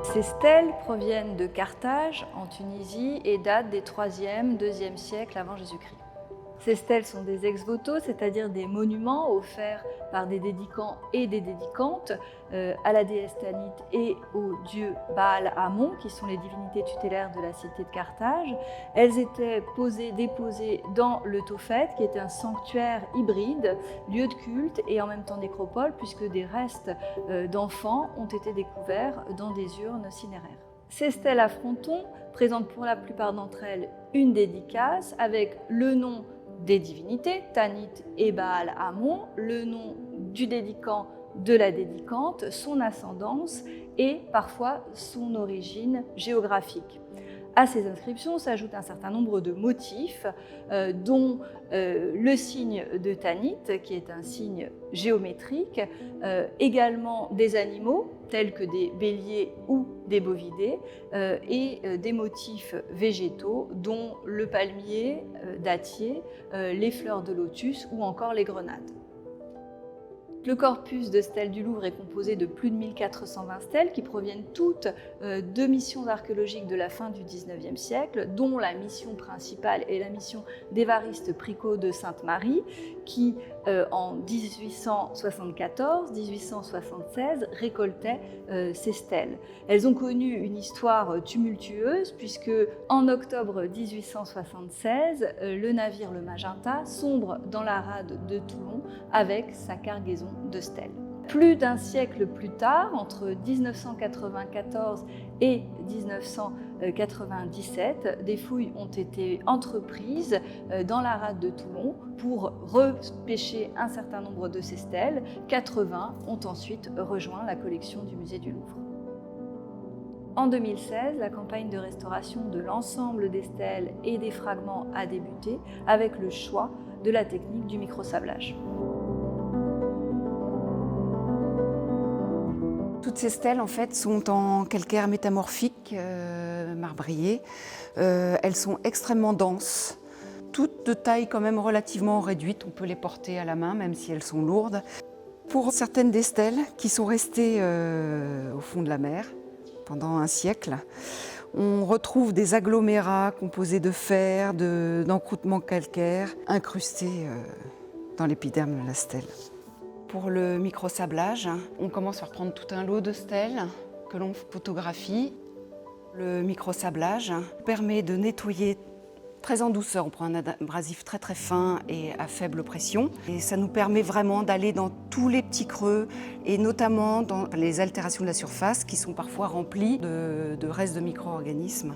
Ces stèles proviennent de Carthage, en Tunisie, et datent des 3e, 2e siècles avant Jésus-Christ. Ces stèles sont des ex-voto, c'est-à-dire des monuments offerts par des dédicants et des dédicantes à la déesse Tanit et au dieu Baal-Hamon, qui sont les divinités tutélaires de la cité de Carthage. Elles étaient déposées dans le Tophet, qui est un sanctuaire hybride, lieu de culte et en même temps nécropole, puisque des restes d'enfants ont été découverts dans des urnes cinéraires. Ces stèles à fronton présentent pour la plupart d'entre elles une dédicace avec le nom des divinités, Tanit et Baal-Hamon, le nom du dédicant, de la dédicante, son ascendance et parfois son origine géographique. À ces inscriptions s'ajoute un certain nombre de motifs, dont le signe de Tanit, qui est un signe géométrique, également des animaux, tels que des béliers ou des bovidés, et des motifs végétaux, dont le palmier, dattier, les fleurs de lotus ou encore les grenades. Le corpus de stèles du Louvre est composé de plus de 1420 stèles qui proviennent toutes de missions archéologiques de la fin du XIXe siècle, dont la mission principale est la mission d'Évariste Pricot de Sainte-Marie, qui en 1874-1876 récoltait ces stèles. Elles ont connu une histoire tumultueuse puisque en octobre 1876, le navire le Magenta sombre dans la rade de Toulon avec sa cargaison de stèles. Plus d'un siècle plus tard, entre 1994 et 1997, des fouilles ont été entreprises dans la rade de Toulon pour repêcher un certain nombre de ces stèles. 80 ont ensuite rejoint la collection du musée du Louvre. En 2016, la campagne de restauration de l'ensemble des stèles et des fragments a débuté avec le choix de la technique du microsablage. Toutes ces stèles en fait sont en calcaire métamorphique marbrié. Elles sont extrêmement denses, toutes de taille quand même relativement réduite. On peut les porter à la main même si elles sont lourdes. Pour certaines des stèles qui sont restées au fond de la mer pendant un siècle, on retrouve des agglomérats composés de fer, d'encroûtements calcaires incrustés dans l'épiderme de la stèle. Pour le microsablage, on commence par prendre tout un lot de stèles que l'on photographie. Le microsablage permet de nettoyer très en douceur. On prend un abrasif très très fin et à faible pression. Et ça nous permet vraiment d'aller dans tous les petits creux et notamment dans les altérations de la surface qui sont parfois remplies de restes de micro-organismes.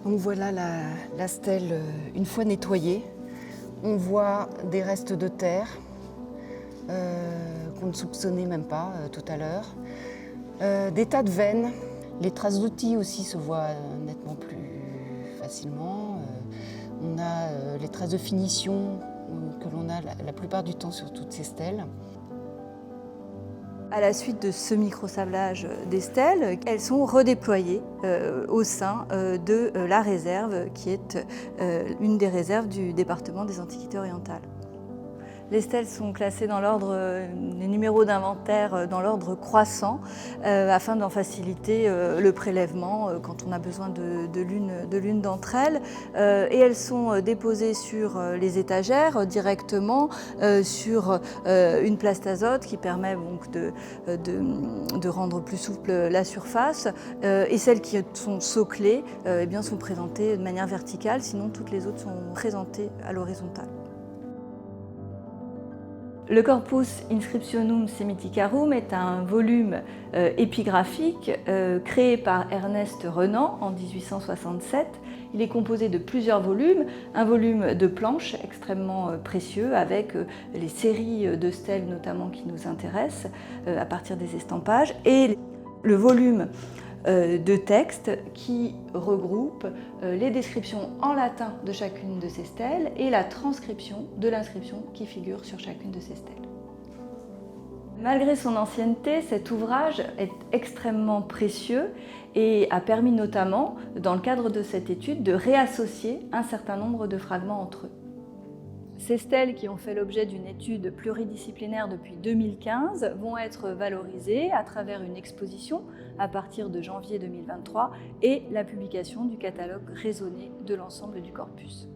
Donc voilà la stèle une fois nettoyée. On voit des restes de terre qu'on ne soupçonnait même pas tout à l'heure. Des tas de veines. Les traces d'outils aussi se voient nettement plus facilement. On a les traces de finition que l'on a la plupart du temps sur toutes ces stèles. À la suite de ce microsablage des stèles, elles sont redéployées au sein de la réserve qui est une des réserves du département des Antiquités orientales. Les stèles sont classées dans l'ordre, les numéros d'inventaire dans l'ordre croissant afin d'en faciliter le prélèvement quand on a besoin de l'une d'entre elles. Et elles sont déposées sur les étagères directement sur une place d'azote qui permet donc de rendre plus souple la surface. Et celles qui sont soclées eh bien, sont présentées de manière verticale, sinon toutes les autres sont présentées à l'horizontale. Le Corpus Inscriptionum Semiticarum est un volume épigraphique créé par Ernest Renan en 1867. Il est composé de plusieurs volumes, un volume de planches extrêmement précieux avec les séries de stèles notamment qui nous intéressent à partir des estampages, et le volume de textes qui regroupent les descriptions en latin de chacune de ces stèles et la transcription de l'inscription qui figure sur chacune de ces stèles. Malgré son ancienneté, cet ouvrage est extrêmement précieux et a permis notamment, dans le cadre de cette étude, de réassocier un certain nombre de fragments entre eux. Ces stèles, qui ont fait l'objet d'une étude pluridisciplinaire depuis 2015, vont être valorisées à travers une exposition à partir de janvier 2023 et la publication du catalogue raisonné de l'ensemble du corpus.